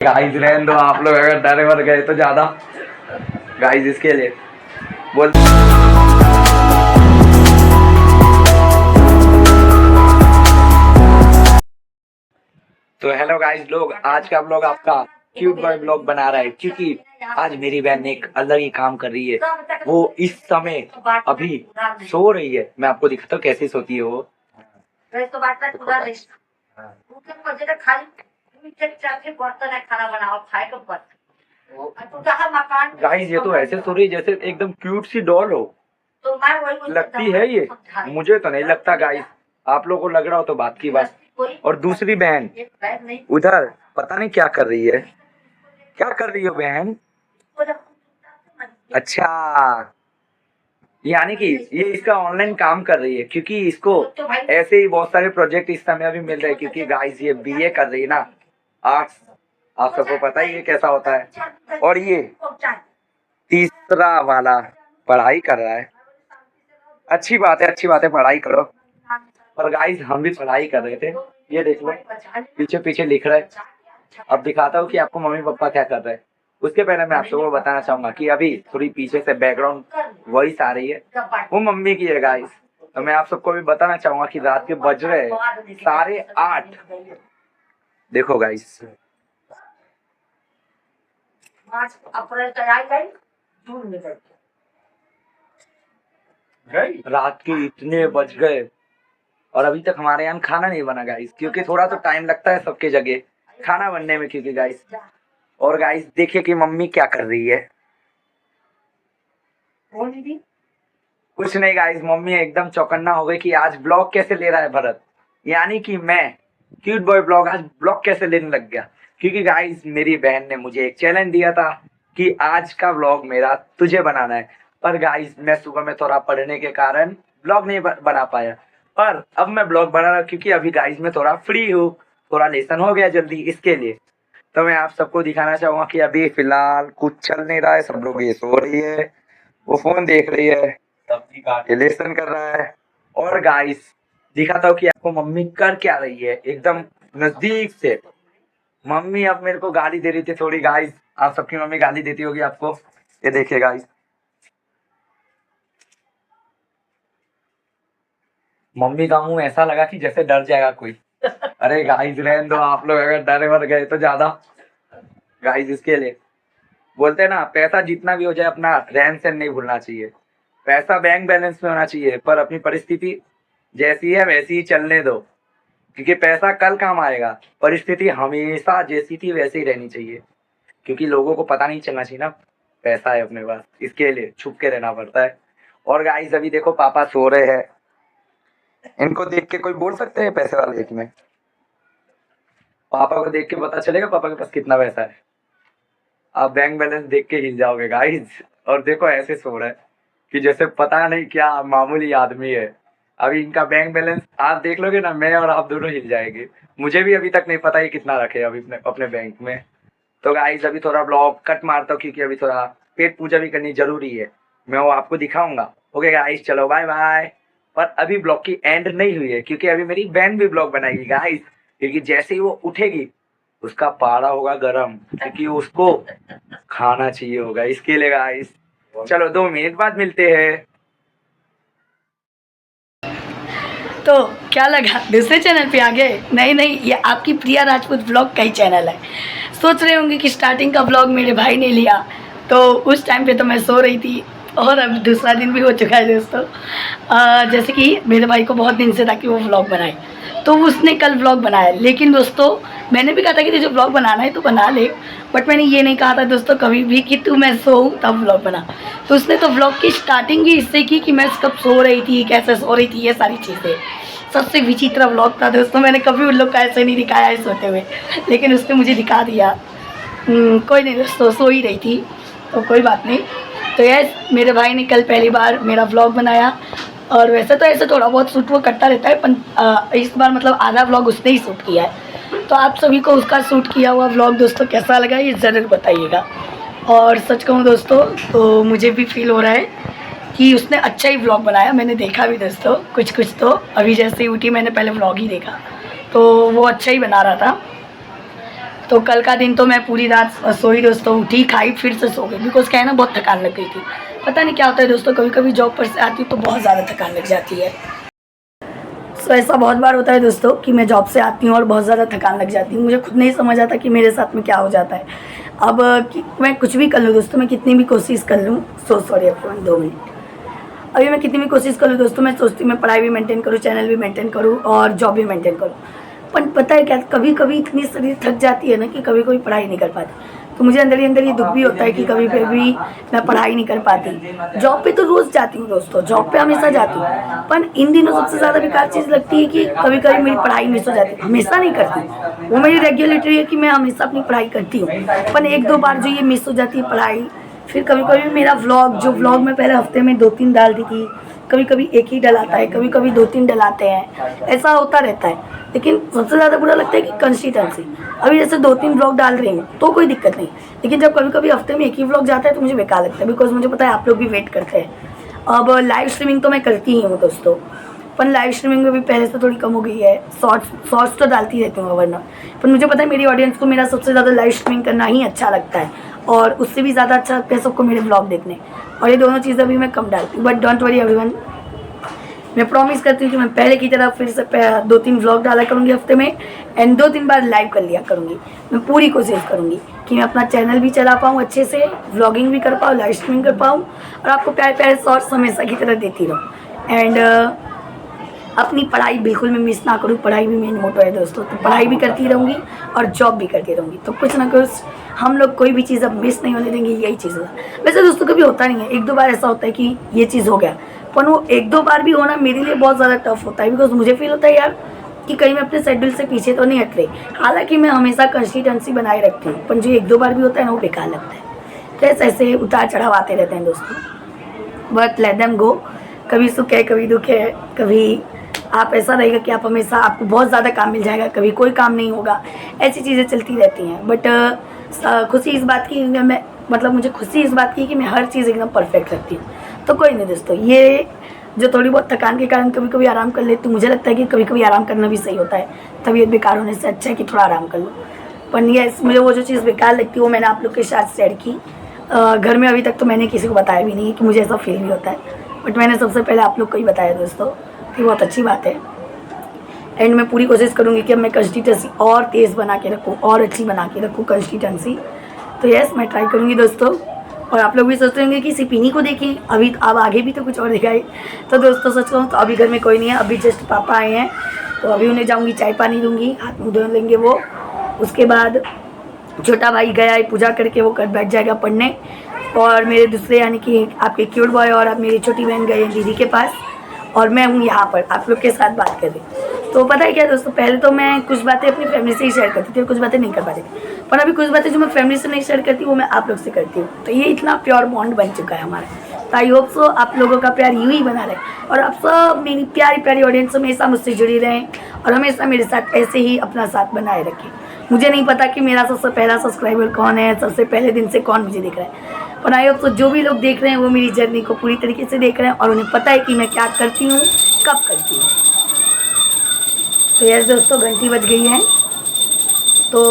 Guys रहने दो, आप लोग अगर डरे मर गए तो ज्यादा। गाइस इसके लिए बोल। तो हेलो गाइस लोग, आज का ब्लॉग आपका क्यूट बॉय ब्लॉग बना रहा है क्योंकि आज मेरी बहन एक अलग ही काम कर रही है। वो इस समय अभी सो रही है। मैं आपको दिखाता हूँ कैसे सोती है वो। गाइस ये तो ऐसे सो रही है जैसे एकदम क्यूट सी डॉल हो। लगती है ये, मुझे तो नहीं लगता गाइस। आप लोगों को लग रहा हो तो बात की बात। और दूसरी बहन उधर पता नहीं क्या कर रही है। क्या कर रही हो बहन? अच्छा, यानी कि ये इसका ऑनलाइन काम कर रही है क्योंकि इसको ऐसे ही बहुत सारे प्रोजेक्ट इस समय अभी मिल रहे हैं क्योंकि गाइस ये बीए कर रही है ना, आर्ट्स। आप सबको पता ही है कैसा होता है। और ये तीसरा वाला पढ़ाई कर रहा है। अच्छी बात है, अच्छी बात है, पढ़ाई करो। और गाइस हम भी पढ़ाई कर रहे थे। ये देख लो पीछे पीछे लिख रहा है। अब दिखाता हूँ कि आपको मम्मी पापा क्या कर रहे हैं। उसके पहले मैं आप सबको बताना चाहूंगा कि अभी थोड़ी पीछे से बैकग्राउंड वॉइस आ रही है, वो मम्मी की है गाइस। तो मैं आप सबको भी बताना चाहूंगा कि रात के बज रहे 8:30। देखो गाइस, रात के इतने बज गए और अभी तक हमारे यहाँ खाना नहीं बना गाइस, क्योंकि थोड़ा तो टाइम लगता है सबके जगह खाना बनने में क्योंकि गाइस। और गाइस देखिए कि मम्मी क्या कर रही है। कुछ नहीं गाइस, मम्मी एकदम चौकन्ना हो गई कि आज ब्लॉग कैसे ले रहा है भरत। यानी कि मैं क्यूट बॉय ब्लॉग आज ब्लॉग कैसे लेने लग गया। क्योंकि गाइस मेरी बहन ने मुझे एक चैलेंज दिया था कि आज का ब्लॉग मेरा तुझे बनाना है। पर गाइस मैं सुबह में थोड़ा पढ़ने के कारण ब्लॉग नहीं बना पाया। पर अब मैं ब्लॉग बना रहा हूँ क्योंकि अभी गाइस मैं थोड़ा फ्री हूँ, थोड़ा लेसन हो गया जल्दी, इसके लिए। तो मैं आप सबको दिखाना चाहूंगा कि अभी फिलहाल कुछ चल नहीं रहा है। सब लोग ये सो रही है, वो फोन देख रही है, ये लेसन कर रहा है। और गाइस दिखाता हूँ कि आपको मम्मी कर क्या रही है एकदम नजदीक से। मम्मी अब मेरे को गाली दे रही थी थोड़ी गाइस। आप सबकी मम्मी गाली देती होगी आपको। ये देखिए गाइस, मम्मी का मुंह ऐसा लगा कि जैसे डर जाएगा कोई। अरे गाइस रहने दो, आप लोग अगर डरे मर गए तो ज्यादा। गाइस इसके लिए बोलते हैं ना, पैसा जितना भी हो जाए अपना रहन सहन नहीं भूलना चाहिए। पैसा बैंक बैलेंस में होना चाहिए पर अपनी परिस्थिति जैसी है वैसी ही चलने दो, क्योंकि पैसा कल काम आएगा। परिस्थिति हमेशा जैसी थी वैसे ही रहनी चाहिए, क्योंकि लोगों को पता नहीं चलना चाहिए ना पैसा है अपने पास, इसके लिए छुप के रहना पड़ता है। और गाइस अभी देखो पापा सो रहे हैं। इनको देख के कोई बोल सकते हैं पैसे वाले में? पापा को देख के पता चलेगा पापा के पास कितना पैसा है। आप बैंक बैलेंस देख के हिल जाओगे गाइस। और देखो ऐसे सो रहा है कि जैसे पता नहीं क्या मामूली आदमी है। अभी इनका बैंक बैलेंस आप देख लोगे ना, मैं और आप दोनों हिल जाएंगे। मुझे भी अभी तक नहीं पता ये कितना रखे अभी अपने बैंक में। तो गाइस अभी थोड़ा ब्लॉग कट मारता हूँ क्योंकि अभी थोड़ा पेट पूजा भी करनी जरूरी है। मैं वो आपको दिखाऊंगा। ओके गाइस चलो बाय बाय। पर अभी ब्लॉग की एंड नहीं हुई है क्योंकि अभी मेरी बहन भी ब्लॉग बनाएगी गाइस। क्योंकि जैसे ही वो उठेगी उसका पारा होगा गरम, क्योंकि उसको खाना चाहिए होगा इसके लिए गाइस। चलो 2 मिनट बाद मिलते हैं। तो क्या लगा दूसरे चैनल पे आ गए? नहीं नहीं, ये आपकी प्रिया राजपूत ब्लॉग का ही चैनल है। सोच रहे होंगे कि स्टार्टिंग का ब्लॉग मेरे भाई ने लिया, तो उस टाइम पे तो मैं सो रही थी और अब दूसरा दिन भी हो चुका है दोस्तों। जैसे कि मेरे भाई को बहुत दिन से था कि वो व्लॉग बनाए, तो उसने कल व्लॉग बनाया। लेकिन दोस्तों मैंने भी कहा था कि तुझे व्लॉग बनाना है तो बना ले, बट मैंने ये नहीं कहा था दोस्तों कभी भी कि तू मैं सोऊं तब व्लॉग बना। तो उसने तो व्लॉग की स्टार्टिंग ही इससे की कि मैं कब सो रही थी, कैसे सो रही थी, ये सारी चीज़ें। सबसे विचित्र व्लॉग था दोस्तों, मैंने कभी उन लोग का ऐसे नहीं दिखाया है सोते हुए, लेकिन उसने मुझे दिखा दिया। कोई नहीं दोस्तों, सो ही रही थी तो कोई बात नहीं। तो यस, मेरे भाई ने कल पहली बार मेरा व्लॉग बनाया। और वैसे तो ऐसे थोड़ा बहुत शूट वो करता रहता है, पर इस बार मतलब आधा व्लॉग उसने ही शूट किया है। तो आप सभी को उसका शूट किया हुआ व्लॉग दोस्तों कैसा लगा ये ज़रूर बताइएगा। और सच कहूँ दोस्तों तो मुझे भी फील हो रहा है कि उसने अच्छा ही व्लॉग बनाया। मैंने देखा भी दोस्तों कुछ कुछ, तो अभी जैसे ही उठी मैंने पहले व्लॉग ही देखा, तो वो अच्छा ही बना रहा था। तो कल का दिन तो मैं पूरी रात सोई दोस्तों, उठी खाई फिर से सो गई, बिकॉज क्या है ना बहुत थकान लग गई थी। पता नहीं क्या होता है दोस्तों, कभी कभी जॉब पर से आती हूँ तो बहुत ज़्यादा थकान लग जाती है। सो ऐसा बहुत बार होता है दोस्तों कि मैं जॉब से आती हूँ और बहुत ज़्यादा थकान लग जाती है, मुझे खुद नहीं समझ आता कि मेरे साथ में क्या हो जाता है। अब मैं कुछ भी कर लूँ दोस्तों, मैं कितनी भी कोशिश कर लूँ, सॉरी अपन 2 मिनट, अभी मैं कितनी भी कोशिश करूँ दोस्तों, मैं सोचती हूँ मैं पढ़ाई भी मेंटेन करूँ, चैनल भी मेंटेन करूँ और जॉब भी मेंटेन करूँ, पर पता है क्या, कभी कभी इतनी शरीर थक जाती है ना कि कभी कोई पढ़ाई नहीं कर पाती। तो मुझे अंदर ही अंदर ये दुख भी होता है कि कभी कभी मैं पढ़ाई नहीं कर पाती। जॉब पे तो रोज़ जाती हूँ दोस्तों, जॉब पे हमेशा जाती हूँ, पर इन दिनों सबसे ज़्यादा बेकार चीज़ लगती है कि कभी कभी मेरी पढ़ाई मिस हो जाती है। हमेशा नहीं करती, वो मेरी रेगुलेटरी है कि मैं हमेशा अपनी पढ़ाई करती हूँ, पर 1-2 बार जो ये मिस हो जाती है पढ़ाई। फिर कभी कभी मेरा व्लॉग मैं पहले हफ्ते में 2-3 डालती थी, कभी कभी एक ही डलाता है, कभी कभी 2-3 डलाते हैं, ऐसा होता रहता है। लेकिन सबसे ज़्यादा बुरा लगता है कि कंसिस्टेंसी, अभी जैसे 2-3 व्लॉग डाल रही हूँ तो कोई दिक्कत नहीं, लेकिन जब कभी कभी हफ्ते में एक ही व्लॉग जाता है तो मुझे बेकार लगता है, बिकॉज मुझे पता है आप लोग भी वेट करते हैं। अब लाइव स्ट्रीमिंग तो मैं करती ही हूँ दोस्तों, पर लाइव स्ट्रीमिंग में भी पहले से थोड़ी कम हो गई है। शॉर्ट्स तो डालती रहती हूँ वरना, पर मुझे पता है मेरी ऑडियंस को मेरा सबसे ज़्यादा लाइव स्ट्रीमिंग करना ही अच्छा लगता है, और उससे भी ज़्यादा अच्छा लगता है सबको मेरे व्लॉग देखने, और ये दोनों चीज़ें भी मैं कम डालती हूँ। बट डोंट वरी एवरीवन, मैं प्रॉमिस करती हूँ कि मैं पहले की तरह फिर से 2-3 व्लॉग डाला करूँगी हफ्ते में, एंड 2-3 बार लाइव कर लिया करूँगी। मैं पूरी कोशिश करूँगी कि मैं अपना चैनल भी चला पाऊँ अच्छे से, व्लॉगिंग भी कर पाऊँ, लाइव स्ट्रीमिंग कर पाऊँ, और आपको प्यारे प्यारे शॉर्ट्स हमेशा की तरह देती रहूँ। एंड अपनी पढ़ाई बिल्कुल मैं मिस ना करूँ, पढ़ाई भी मेन मोटो है दोस्तों, तो पढ़ाई भी करती रहूँगी और जॉब भी करती रहूँगी, तो कुछ ना कुछ हम लोग कोई भी चीज़ अब मिस नहीं होने देंगे, यही चीज़ होगा। वैसे दोस्तों कभी होता नहीं है, 1-2 बार ऐसा होता है कि ये चीज़ हो गया, पर वो 1-2 बार भी होना मेरे लिए बहुत ज़्यादा टफ होता है, बिकॉज मुझे फील होता है यार कि कहीं मैं अपने शेड्यूल से पीछे तो नहीं हट रही। हालांकि मैं हमेशा कंसिस्टेंसी बनाए रखती हूँ, पर जो 1-2 बार भी होता है ना वो बेकार लगता है। तो ऐसे उतार चढ़ाव आते रहते हैं दोस्तों, बट लेट देम गो। कभी सुख है, कभी दुख है, कभी आप ऐसा रहेगा कि आप हमेशा आपको बहुत ज़्यादा काम मिल जाएगा, कभी कोई काम नहीं होगा, ऐसी चीज़ें चलती रहती हैं। बट खुशी इस बात की, मैं मतलब मुझे खुशी इस बात की कि मैं हर चीज़ एकदम परफेक्ट रखती हूँ। तो कोई नहीं दोस्तों, ये जो थोड़ी बहुत थकान के कारण कभी कभी आराम कर लेती हूँ, मुझे लगता है कि कभी कभी आराम करना भी सही होता है, तबीयत बेकार होने से अच्छा है कि थोड़ा आराम कर लो। पर ये मुझे वो जो चीज़ बेकार लगती है वो मैंने आप लोग के साथ शेयर की। घर में अभी तक तो मैंने किसी को बताया भी नहीं है कि मुझे ऐसा फील भी होता है, बट मैंने सबसे पहले आप लोग को ही बताया दोस्तों, कि बहुत अच्छी बात है। एंड मैं पूरी कोशिश करूँगी कि अब मैं कंसिस्टेंसी और तेज़ बना के रखूँ और अच्छी बना के रखूँ कंसिस्टेंसी। तो यस, मैं ट्राई करूँगी दोस्तों। और आप लोग भी सोचते होंगे कि सिर्फ इन्हीं को देखें, अभी अब आगे भी तो कुछ और दिखाई। तो दोस्तों सच कहूँ तो अभी घर में कोई नहीं है, अभी जस्ट पापा आए हैं, तो अभी उन्हें जाऊँगी चाय पानी दूँगी, हाथ मुँह धो लेंगे वो। उसके बाद छोटा भाई गया है पूजा करके, वो कर बैठ जाएगा पढ़ने, और मेरे दूसरे यानी कि आपके क्यूट बॉय और आप मेरी छोटी बहन गए हैं दीदी के पास, और मैं हूँ यहाँ पर आप लोग के साथ बात कर रही। तो पता है क्या दोस्तों, पहले तो मैं कुछ बातें अपनी फैमिली से ही शेयर करती थी और कुछ बातें नहीं कर पाती थी, पर अभी कुछ बातें जो मैं फैमिली से नहीं शेयर करती वो मैं आप लोग से करती हूँ। तो ये इतना प्योर बॉन्ड बन चुका है हमारा। तो आई होप सो आप लोगों का प्यार यूँ ही बना रहे, और आप सब मेरी प्यारी प्यारी ऑडियंस हमेशा मुझसे जुड़ी रहें और हमेशा मेरे साथ ऐसे ही अपना साथ बनाए रखें। मुझे नहीं पता कि मेरा सबसे पहला सब्सक्राइबर कौन है, सबसे पहले दिन से कौन मुझे देख रहा है, पर आई होप सो जो भी लोग देख रहे हैं वो मेरी जर्नी को पूरी तरीके से देख रहे हैं और उन्हें पता है कि मैं क्या करती हूँ, कब करती हूँ। तो यस दोस्तों, घंटी बज गई है, तो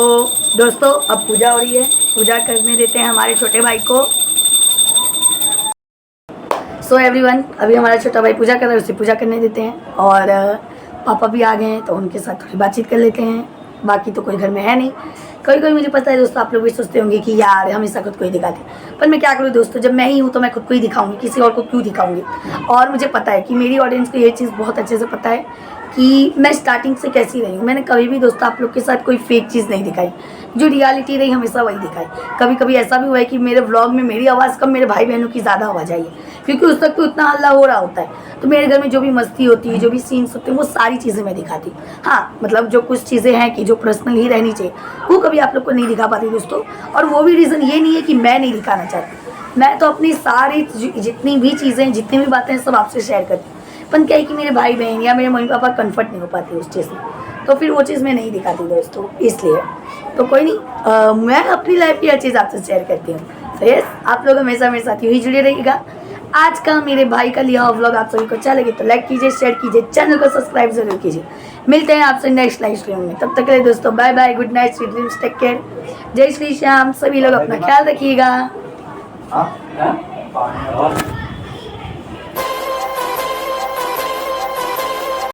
दोस्तों अब पूजा हो रही है, पूजा करने देते हैं हमारे छोटे भाई को। सो एवरीवन, अभी हमारा छोटा भाई पूजा कर रहा है, उसे पूजा करने देते हैं, और पापा भी आ गए हैं तो उनके साथ थोड़ी बातचीत कर लेते हैं। बाकी तो कोई घर में है नहीं। कभी कभी मुझे पता है दोस्तों, आप लोग भी सोचते होंगे कि यार हमेशा खुद को ही दिखाते, पर मैं क्या करूँ दोस्तों, जब मैं ही हूँ तो मैं खुद को ही दिखाऊंगी, किसी और को क्यों दिखाऊंगी। और मुझे पता है कि मेरी ऑडियंस को ये चीज़ बहुत अच्छे से पता है कि मैं स्टार्टिंग से कैसी रही हूँ। मैंने कभी भी दोस्तों आप लोग के साथ कोई फेक चीज़ नहीं दिखाई, जो रियलिटी रही हमेशा वही दिखाई। कभी कभी ऐसा भी हुआ है कि मेरे व्लॉग में मेरी आवाज़ कम, मेरे भाई बहनों की ज़्यादा आवाज़ आई है, क्योंकि उस तक तो इतना हल्ला हो रहा होता है। तो मेरे घर में जो भी मस्ती होती है, जो भी सीन्स होते हैं, वो सारी चीज़ें मैं दिखाती हूँ। हाँ, मतलब जो कुछ चीज़ें हैं कि जो पर्सनल ही रहनी चाहिए वो कभी आप लोग को नहीं दिखा पाती दोस्तों। और वो भी रीज़न ये नहीं है कि मैं नहीं दिखाना चाहती, मैं तो अपनी सारी जितनी भी चीज़ें, जितनी भी बातें सब आपसे शेयर करती हूँ। पर क्या है कि मेरे भाई बहन या मेरे मम्मी पापा कंफर्ट नहीं हो पाते उस चीज़ में, तो फिर वो चीज़ मैं नहीं दिखाती दोस्तों, इसलिए। तो कोई नहीं, मैं अपनी लाइफ की हर चीज़ आपसे शेयर करती हूँ। तो यस, आप लोग हमेशा मेरे साथ यूँ ही जुड़े रहिएगा। आज का मेरे भाई का लिया हुआ व्लॉग आप सभी को अच्छा लगे तो लाइक कीजिए, शेयर कीजिए, चैनल को सब्सक्राइब जरूर कीजिए। मिलते हैं आपसे नेक्स्ट लाइव स्ट्रीम में, तब तक के लिए दोस्तों bye bye, good night, sweet dreams, take care, जय श्री श्याम। सभी लोग अपना ख्याल रखिएगा। हाँ